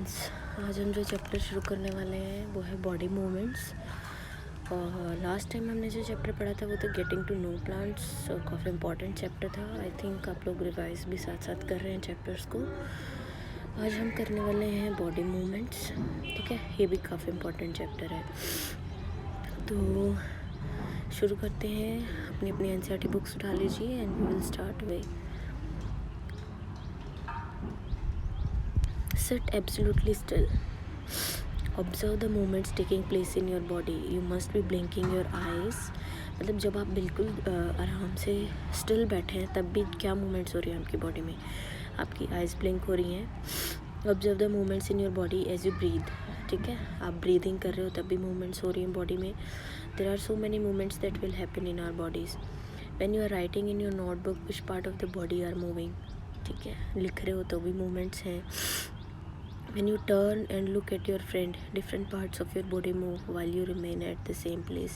आज हम जो चैप्टर शुरू करने वाले हैं वो है बॉडी मूवमेंट्स। और लास्ट टाइम हमने जो चैप्टर पढ़ा था वो तो गेटिंग टू नो प्लांट्स, काफ़ी इंपॉर्टेंट चैप्टर था। आई थिंक आप लोग रिवाइज भी साथ साथ कर रहे हैं चैप्टर्स को। आज हम करने वाले हैं बॉडी मूवमेंट्स, ठीक है। ये भी काफ़ी इंपॉर्टेंट चैप्टर है। तो शुरू करते हैं। अपनी अपनी एनसीईआरटी बुक्स उठा लीजिए and we will start with Sit absolutely still. Observe the movements taking place in your body. You must be blinking your eyes. मतलब जब आप बिल्कुल आराम से स्टिल बैठे हैं तब भी क्या मूवमेंट्स हो रही हैं आपकी बॉडी में। आपकी आइज़ ब्लिंक हो रही हैं। Observe the movements in your body as you breathe, ठीक है। आप ब्रीदिंग कर रहे हो तब भी मूवमेंट्स हो रही हैं बॉडी में। There are so many movements that will happen in our bodies. When you are writing in your notebook which part of the body are moving, ठीक है। लिख रहे हो तो भी मूवमेंट्स हैं। When you turn and look at your friend, different parts of your body move while you remain at the same place.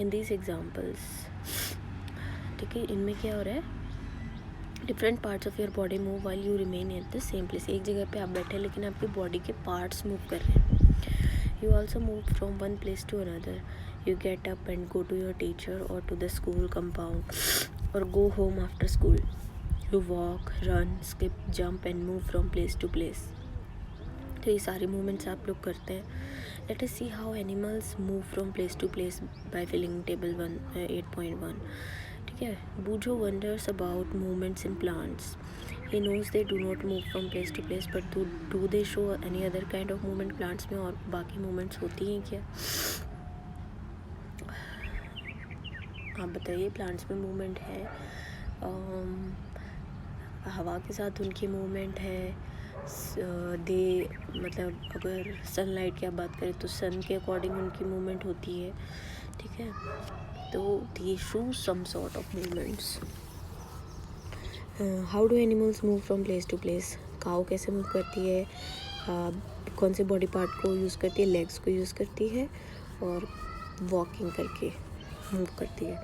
In these examples, ठीक है, इनमें क्या हो रहा है? Different parts of your body move while you remain at the same place. एक जगह पे आप बैठे लेकिन आपकी बॉडी के पार्ट्स मूव कर रहे हैं. You also move from one place to another. You get up and go to your teacher or to the school compound or go home after school. You walk, run, skip, jump and move from place to place. तो ये सारी movements आप लोग करते हैं. Let us see how animals move from place to place by filling table 8.1. ठीक है. Bujo wonders about movements in plants. He knows they do not move from place to place, but do they show any other kind of movement plants में, और बाकी movements होती हैं क्या? आप बताइए. प्लांट्स में मूवमेंट है, हवा के साथ उनकी मूवमेंट है. दे मतलब अगर सनलाइट की आप बात करें तो सन के अकॉर्डिंग उनकी मूवमेंट होती है, ठीक है. तो they show some sort of movements. How do animals move from place to place. Cow कैसे मूव करती है, कौन से बॉडी पार्ट को यूज़ करती है? लेग्स को यूज़ करती है और वॉकिंग करके मूव करती है.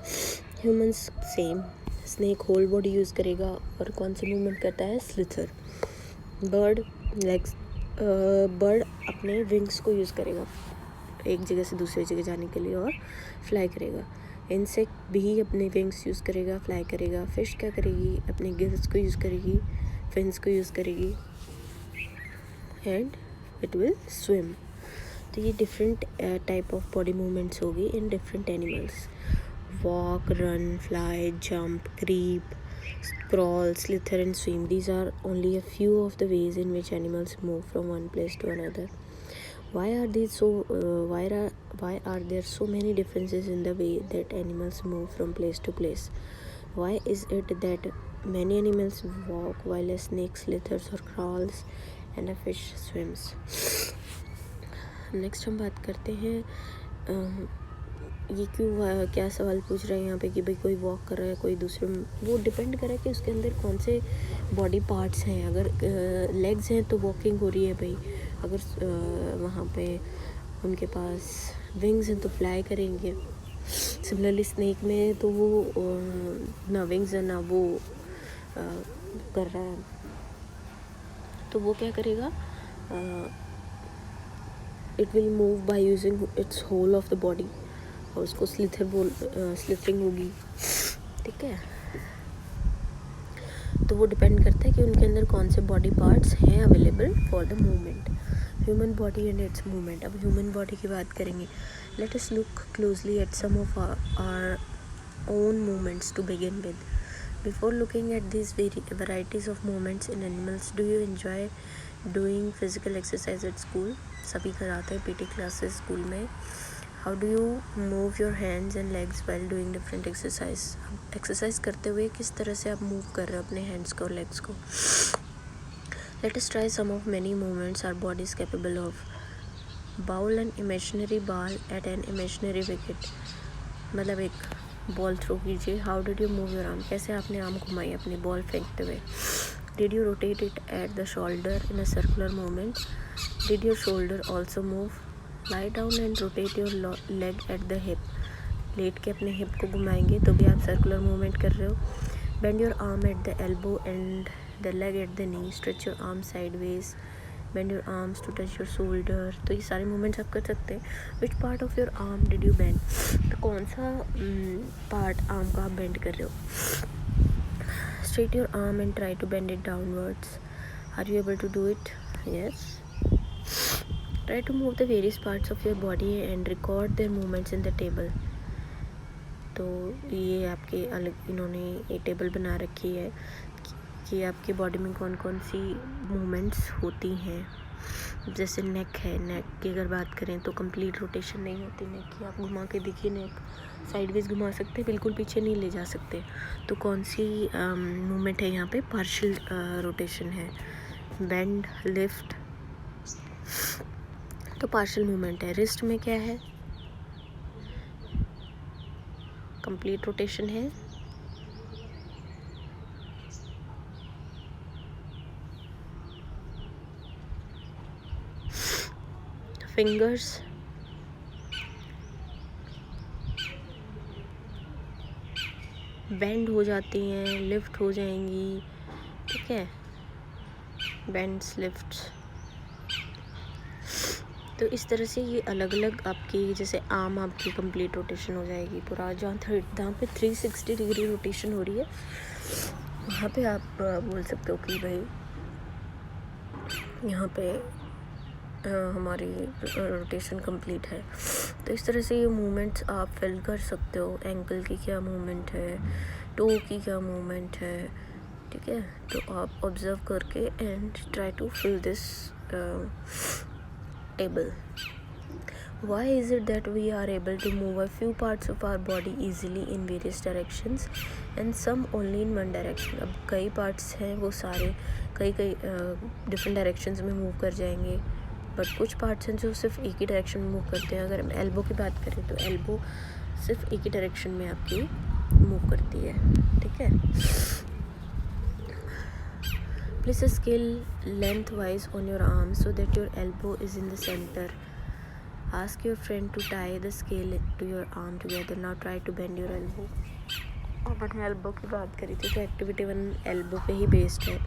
Humans same. Snake whole body use करेगा और कौन सी मूवमेंट करता है? स्लिथर. बर्ड अपने विंग्स को यूज़ करेगा एक जगह से दूसरी जगह जाने के लिए और फ्लाई करेगा. इंसेक्ट भी अपने विंग्स यूज़ करेगा, फ्लाई करेगा. फिश क्या करेगी? अपने गिल्स को यूज़ करेगी, फिन्स को यूज़ करेगी एंड इट विल स्विम. तो ये different type of body movements होगी in different animals. Walk, run, fly, jump, creep, crawl, slither and swim. These are only a few of the ways in which animals move from one place to another. Why are there so many differences in the way that animals move from place to place? Why is it that many animals walk while a snake slithers or crawls and a fish swims? Next हम बात करते हैं ये क्या सवाल पूछ रहे हैं यहाँ पे कि भाई कोई वॉक कर रहा है, कोई दूसरे. वो डिपेंड करे कि उसके अंदर कौन से बॉडी पार्ट्स हैं. अगर लेग्स हैं तो वॉकिंग हो रही है भाई. अगर वहाँ पे उनके पास विंग्स हैं तो फ्लाई करेंगे. सिमिलरली स्नेक में तो वो ना विंग्स है ना वो कर रहा है, तो वो क्या करेगा? It will move by using its whole of the body और उसको स्लिथरिंग होगी, ठीक है. तो वो डिपेंड करता है कि उनके अंदर कौन से बॉडी पार्ट्स हैं available for the movement. Human body and its movement. अब ह्यूमन बॉडी की बात करेंगे. Let us look closely at some of our own movements to begin with. Before looking at this varieties of movements in animals, do you enjoy doing physical exercise at school? सभी कराते हैं PT classes school में. How do you move your hands and legs while doing different exercise? Exercise करते हुए किस तरह से आप मूव कर रहे हो अपने हैंड्स को और लेग्स को. Let us try some of many movements our body is capable of. Bowl an imaginary ball at an imaginary wicket. मतलब एक बॉल थ्रो कीजिए. How did you move your arm? कैसे आपने आर्म घुमाई अपनी बॉल फेंकते हुए. Did you rotate it at the shoulder in a circular movement? Did your shoulder also move? Lie down and rotate your leg at the hip. लेट के अपने hip को घुमाएंगे तो भी आप सर्कुलर मूवमेंट कर रहे हो. Bend your arm at the elbow and the leg at the knee. Stretch your arm sideways bend your arms to touch your shoulder, तो ये सारे मूवमेंट्स आप कर सकते हैं। Which part of your arm did you bend, तो कौन सा पार्ट आर्म का आप बेंड कर रहे हो। Straight your arm and try to bend it downwards, are you able to do it, yes. Try to move the various parts of your body and record their movements in the table. तो ये आपके अलग इन्होंने एक table बना रखी है कि आपकी बॉडी में कौन कौन सी मूवमेंट्स होती हैं। जैसे नेक है, नेक की अगर बात करें तो कंप्लीट रोटेशन नहीं होती नेक की, आप घुमा के देखिए नेक साइडवेज घुमा सकते हैं, बिल्कुल पीछे नहीं ले जा सकते। तो कौन सी मूवमेंट है यहाँ पे, पार्शियल रोटेशन है। बेंड, लिफ्ट, तो पार्शियल मूवमेंट है। रिस्ट में क्या है, कंप्लीट रोटेशन है। फिंगर्स, बेंड हो जाती हैं, लिफ्ट हो जाएंगी, ठीक है, बेंड्स, लिफ्ट्स। तो इस तरह से ये अलग अलग आपकी, जैसे आर्म आपकी कंप्लीट रोटेशन हो जाएगी पूरा, जहाँ पे 360 डिग्री रोटेशन हो रही है वहाँ पे आप बोल सकते हो कि भाई यहाँ पे हमारी रोटेशन कंप्लीट है। तो इस तरह से ये मूवमेंट्स आप फिल कर सकते हो। एंकल की क्या मूवमेंट है, टो की क्या मूवमेंट है, ठीक है। तो आप ऑब्जर्व करके and try to fill this table. Why is it that we are able to move a few parts of our body easily in various directions and some only in one direction? अब कई parts हैं वो सारे कई different directions में move कर जाएंगे, but कुछ parts हैं जो सिर्फ एक ही direction में move करते हैं। अगर हम elbow की बात करें तो elbow सिर्फ एक ही direction में आपकी move करती है, ठीक है। Place a scale lengthwise on your arm so that your elbow is in the center. Ask your friend to tie the scale to your arm together. Now try to bend your elbow. Upon elbow की बात करी थी तो activity 1 elbow पे ही based है।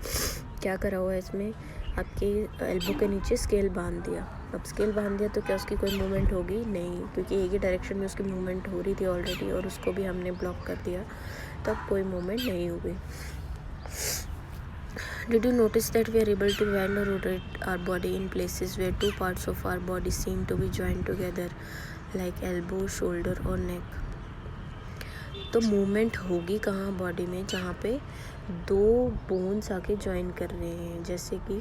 क्या करा हुआ है इसमें, आपके एल्बो के नीचे स्केल बांध दिया। अब स्केल बांध दिया तो क्या उसकी कोई मूवमेंट होगी, नहीं, क्योंकि एक ही डायरेक्शन में उसकी मूवमेंट हो रही थी ऑलरेडी और उसको भी हमने ब्लॉक कर दिया, तो अब कोई मूवमेंट नहीं होगी। Did you notice that we are able to bend or rotate our body in places where two parts of our body seem to be joined together, like elbow, shoulder और neck? तो movement होगी कहाँ body में, जहाँ पे दो bones आके join कर रहे हैं, जैसे कि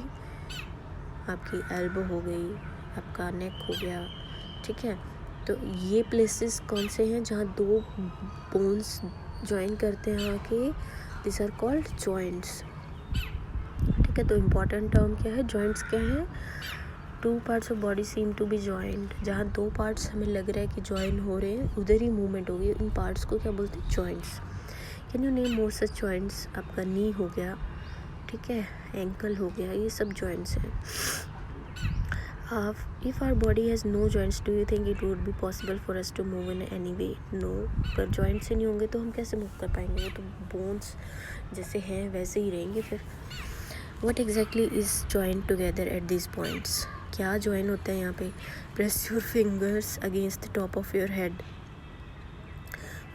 आपकी एल्बो हो गई, आपका नेक हो गया, ठीक है। तो ये प्लेसेस कौन से हैं जहाँ दो बोन्स ज्वाइन करते हैं आके, दिस आर कॉल्ड जॉइंट्स, ठीक है। तो इम्पॉर्टेंट टर्म क्या है, जॉइंट्स क्या है, two parts of body seem to be joint, जहाँ दो पार्ट्स हमें लग रहा है कि जॉइन हो रहे हैं उधर ही मूवमेंट होगी। इन पार्ट्स को क्या बोलते हैं, joints. Can you name more such joints, आपका नी हो गया, ठीक है, एंकल हो गया, ये सब जॉइंट्स हैं। If our body has no joints, do you think it would be possible for us to move in any way? No. अगर joints ही नहीं होंगे तो हम कैसे मूव कर पाएंगे, वो तो bones जैसे हैं वैसे ही रहेंगे फिर। What exactly is joined together at these points? क्या join होता है यहाँ पे? Press your fingers against the top of your head.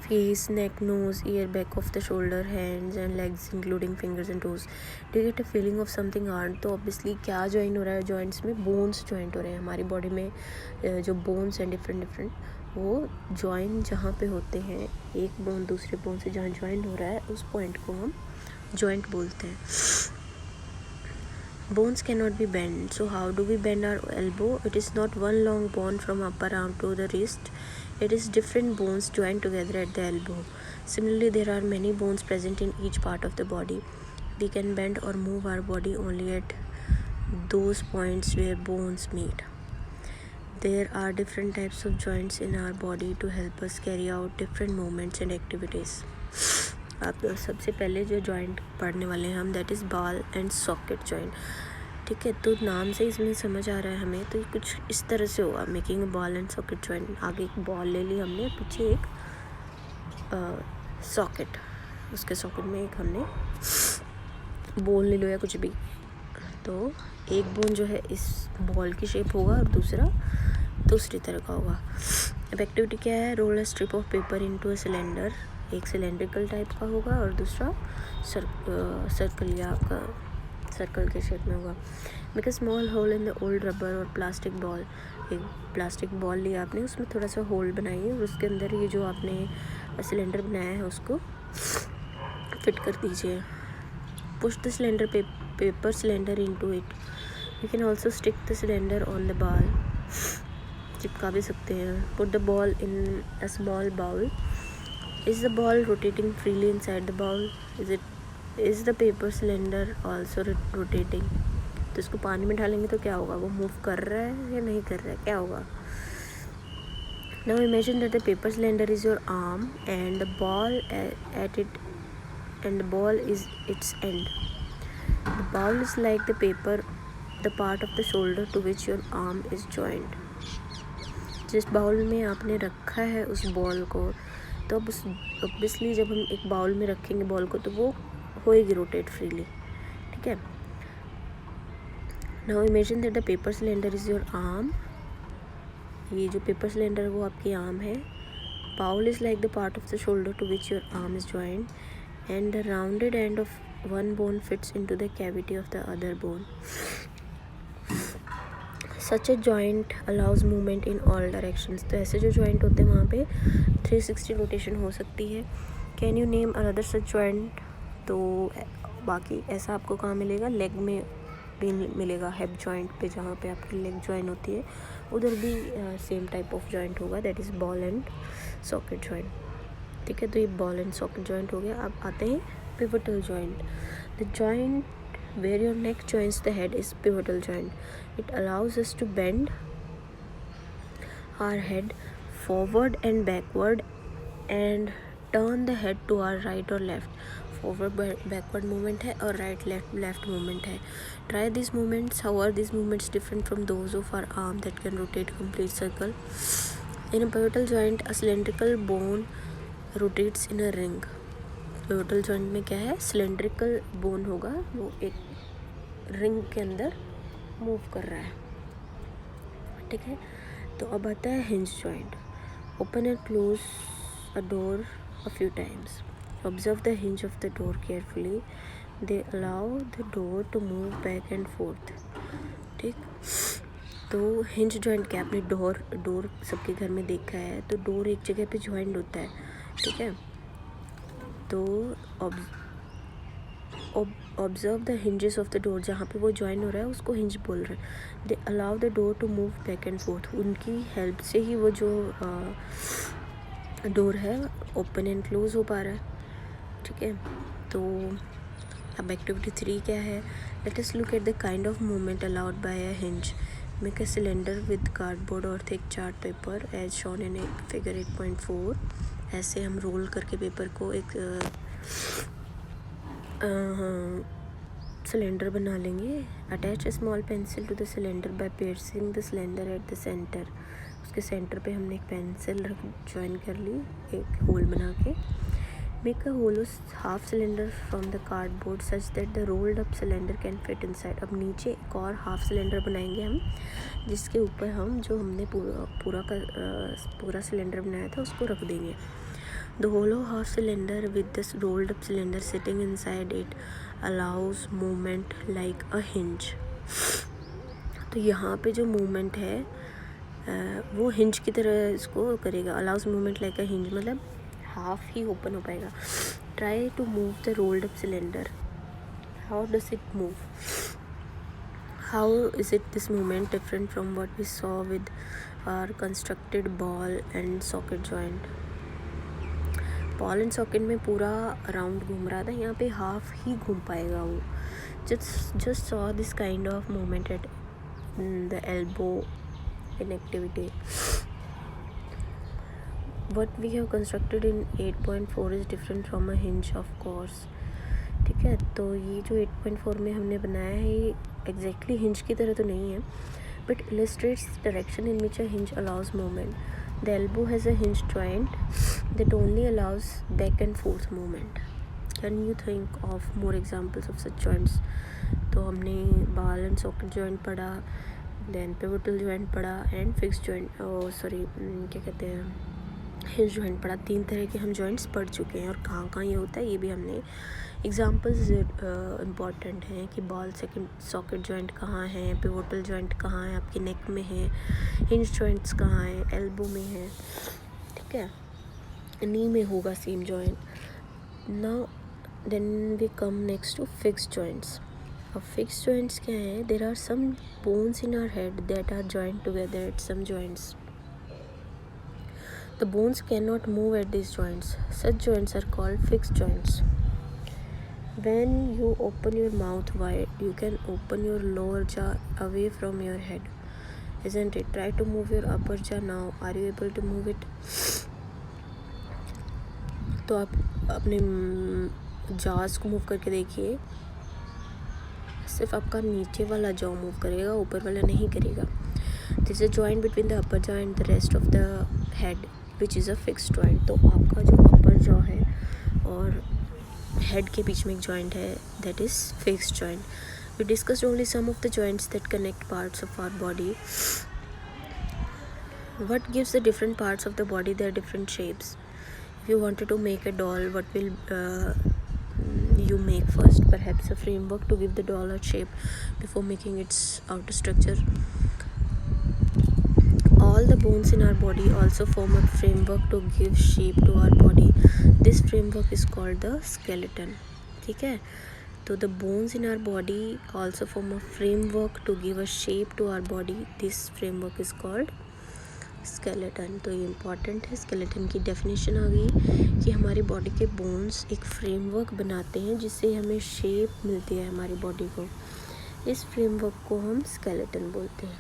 Face, neck, nose, ear, back of the shoulder, hands and legs including fingers and toes. Do you get a feeling of something hard? तो obviously क्या join हो रहा है joints में, bones joint हो रहे हैं हमारी body में, जो bones हैं different वो join जहाँ पे होते हैं, एक bone दूसरे bone से जहाँ join हो रहा है उस point को हम joint बोलते हैं। Bones cannot be bent, so how do we bend our elbow? It is not one long bone from upper arm to the wrist. It is different bones joined together at the elbow. Similarly, there are many bones present in each part of the body. We can bend or move our body only at those points where bones meet. There are different types of joints in our body to help us carry out different movements and activities. आप सबसे पहले जो joint पढ़ने वाले हैं हम, that is ball and socket joint, ठीक है। तो नाम से इसमें समझ आ रहा है हमें, तो कुछ इस तरह से होगा, making ball and socket joint. आगे एक बॉल ले ली हमने, पीछे एक सॉकेट, उसके सॉकेट में एक हमने बोल ले लो या कुछ भी, तो एक बोन जो है इस बॉल की शेप होगा और दूसरा दूसरी तरह का होगा। अब एक्टिविटी क्या है, roll a strip of paper into a cylinder, एक सिलेंड्रिकल टाइप का होगा और दूसरा सर्कल या आपका सर्कल के शेप में होगा। Make a small hole in the old rubber और प्लास्टिक बॉल, एक प्लास्टिक बॉल लिया आपने, उसमें थोड़ा सा होल बनाइए और उसके अंदर ये जो आपने सिलेंडर बनाया है उसको फिट कर दीजिए। Push the cylinder paper cylinder into it, you can also stick the cylinder on the ball, चिपका भी सकते हैं। Put the ball in a small bowl, is the ball rotating freely inside the bowl, is the paper cylinder also rotating, तो इसको पानी में डालेंगे तो क्या होगा, वो मूव कर रहा है या नहीं कर रहा है, क्या होगा। Now imagine that the paper cylinder is your arm and the ball at it and the ball is its end. The ball is like the paper, the part of the shoulder to which your arm is joined. जिस bowl में आपने रखा है उस ball को, तो अब उस ऑब्वियसली जब हम एक बाउल में रखेंगे बॉल को तो वो होएगी रोटेट फ्रीली, ठीक है। Now imagine that the paper cylinder is your arm, ये जो पेपर सिलेंडर है वो आपकी आर्म है। Bowl is like the part of the shoulder to which your arm is joined and the rounded end of one bone fits into the cavity of the other bone. Such a joint allows movement in all directions. तो ऐसे जो joint होते हैं वहाँ पे 360 rotation हो सकती है। Can you name another such joint? तो बाकी ऐसा आपको कहाँ मिलेगा, लेग में भी मिलेगा, हेप जॉइंट पे जहाँ पे आपकी लेग जॉइन होती है उधर भी सेम टाइप ऑफ जॉइंट होगा, that is ball and socket joint, ठीक है। तो ये बॉल एंड सॉकेट जॉइंट हो गया। अब आते हैं pivotal joint. The joint where your neck joints the head is pivotal joint, it allows us to bend our head forward and backward and turn the head to our right और left, forward backward movement है और right left movement है। Try this movements, however this movements different from those of our arm that can rotate complete circle. In a pivotal joint a cylindrical bone rotates in a ring. Pivotal joint में क्या है, cylindrical bone होगा, वो एक ring के अंदर move कर रहा है, ठीक है। तो अब आता है hinge joint. Open and close a door a few times, observe the hinge of the door carefully, they allow the door to move back and forth, ठीक। तो हिंज जॉइंट क्या, आपने डोर सबके घर में देखा है, तो डोर एक जगह पे जॉइंट होता है, ठीक है। तो observe the hinges of the door, जहाँ पे वो जॉइन हो रहा है उसको हिंज बोल रहे हैं। They allow the door to move back and forth, उनकी हेल्प से ही वो जो डोर है ओपन एंड क्लोज हो पा रहा है, ठीक है। तो अब एक्टिविटी 3 क्या है, let us look at the kind of movement allowed by a hinge. Make a cylinder with cardboard और thick chart paper as shown in figure 8.4। ऐसे हम रोल करके पेपर को एक सिलेंडर बना लेंगे। Attach a small pencil to the cylinder by piercing the cylinder at the center, उसके center पे हमने एक पेंसिल ज्वाइन कर ली एक होल बना के। Make a hollow half cylinder from the cardboard such that the rolled up cylinder can fit inside. अब नीचे एक और हाफ सिलेंडर बनाएंगे हम, जिसके ऊपर हम जो हमने पूरा सिलेंडर बनाया था उसको रख देंगे। The hollow half cylinder with this rolled up cylinder sitting inside it allows movement like a hinge. तो यहाँ पे जो मूवमेंट है वो हिंज की तरह इसको करेगा। Allows movement like a hinge, मतलब हाफ ही ओपन हो पाएगा। Try to move the rolled up cylinder, how does it move, how is it this movement different from what we saw with our constructed ball and socket joint. Ball and socket में पूरा round घूम रहा था, यहाँ पे half ही घूम पाएगा वो। Just saw this kind of movement at the elbow in activity. What we have constructed in 8.4 is different from a hinge of course, ठीक है। तो ये जो 8.4 में हमने बनाया है ये एग्जैक्टली हिंज की तरह तो नहीं है, but illustrates the direction in which a hinge allows movement. The elbow has a hinge joint that only allows back and forth movement. Can you think of more examples of such joints? तो हमने ball and socket joint पढ़ा, then pivotal joint पढ़ा and fix joint, क्या कहते हैं, hinge joint पढ़ा। 3 तरह के हम जॉइंट्स पढ़ चुके हैं और कहाँ कहाँ ये होता है ये भी हमने एग्जांपल्स इम्पॉर्टेंट हैं कि बॉल सेकंड सॉकेट जॉइंट कहाँ है, पिवोटल जॉइंट कहाँ है, आपकी नेक में है, हिंज जॉइंट्स कहाँ है, एल्बो में है, ठीक है, नी में होगा same joint. Now then we come next to fix joints. अब फिक्स जॉइंट्स क्या है, there are some bones in our head that are joint together at some joints. The bones cannot move at these joints. Such joints are called fixed joints. When you open your mouth wide, you can open your lower jaw away from your head, isn't it? Try to move your upper jaw now. Are you able to move it? तो आप अपने जाज को move करके देखिए, सिर्फ आपका नीचे वाला जॉ मूव करेगा, ऊपर वाला नहीं करेगा. This is joint between the upper jaw and the rest of the head which is a fixed joint. तो आपका जो अपर जॉ है और हेड के बीच में एक जॉइंट है, that is fixed joint. We discussed only some of the joints that connect parts of our body. What gives the different parts of the body their different shapes? If you wanted to make a doll, what will you make first? Perhaps a framework to give the doll a shape before making its outer structure. All the bones in our body also form a framework to give shape to our body. This framework is called the skeleton. ठीक है, तो the bones in our body also form a framework to give a shape to our body. This framework is called skeleton. तो ये important है. skeleton की definition आ गई कि हमारी बॉडी के बोन्स एक फ्रेमवर्क बनाते हैं जिससे हमें शेप मिलती है हमारी बॉडी को. इस फ्रेमवर्क को हम skeleton बोलते हैं.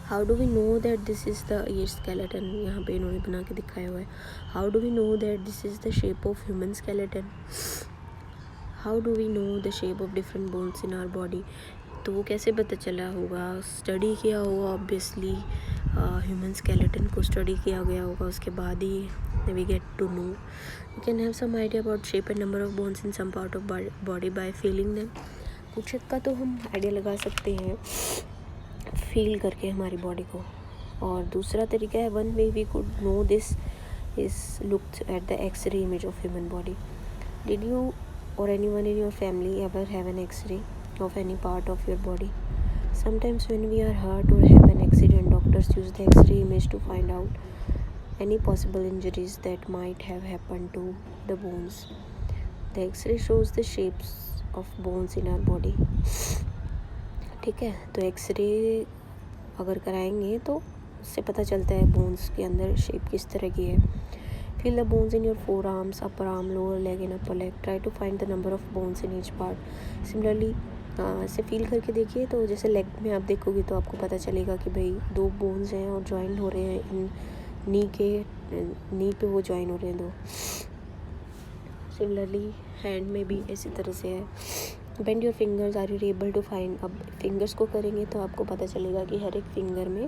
How do we know that this is the, ये skeleton यहाँ पे इन्होंने बना के दिखाया हुआ है. How do we know that this is the shape of human skeleton? How do we know the shape of different bones in our body? तो वो कैसे पता चला होगा? स्टडी किया होगा ऑब्वियसली, ह्यूमन skeleton को स्टडी किया गया होगा, उसके बाद ही we get to know. You can have some idea about shape and number of bones in some part of body by feeling them. कुछ का तो हम आइडिया लगा सकते हैं फील करके हमारी बॉडी को. और दूसरा तरीका है, one way we could know this is looked at the X-ray image of human body. Did you or anyone in your family ever have an X-ray of any part of your body? Sometimes when we are hurt or have an accident, doctors use the X-ray image to find out any possible injuries that might have happened to the bones. The X-ray shows the shapes of bones in our body. ठीक है, तो x ray अगर कराएंगे तो उससे पता चलता है बोन्स के अंदर शेप किस तरह की है. Feel the bones in your forearms, upper arm, lower leg and upper leg. Try to find the number of bones in each part. Similarly, ऐसे फील करके देखिए. तो जैसे लेग में आप देखोगे तो आपको पता चलेगा कि भाई 2 बोन्स हैं और जॉइन हो रहे हैं इन नी पे वो जॉइन हो रहे हैं 2. सिमिलरली हैंड में भी इसी तरह से है. Bend your fingers. Are you able to find? अब फिंगर्स को करेंगे तो आपको पता चलेगा कि हर एक फिंगर में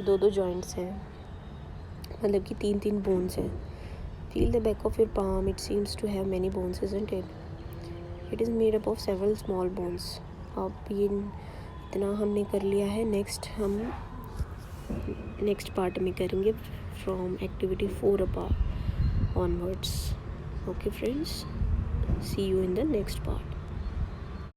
2 जॉइंट्स हैं, मतलब कि 3 बोन्स हैं. Feel the back of your palm. It seems to have many bones, isn't it? It is made up of several small bones. अब ये इतना हमने कर लिया है. नेक्स्ट हम नेक्स्ट पार्ट में करेंगे from activity 4 onwards. Okay friends, see you in the next part.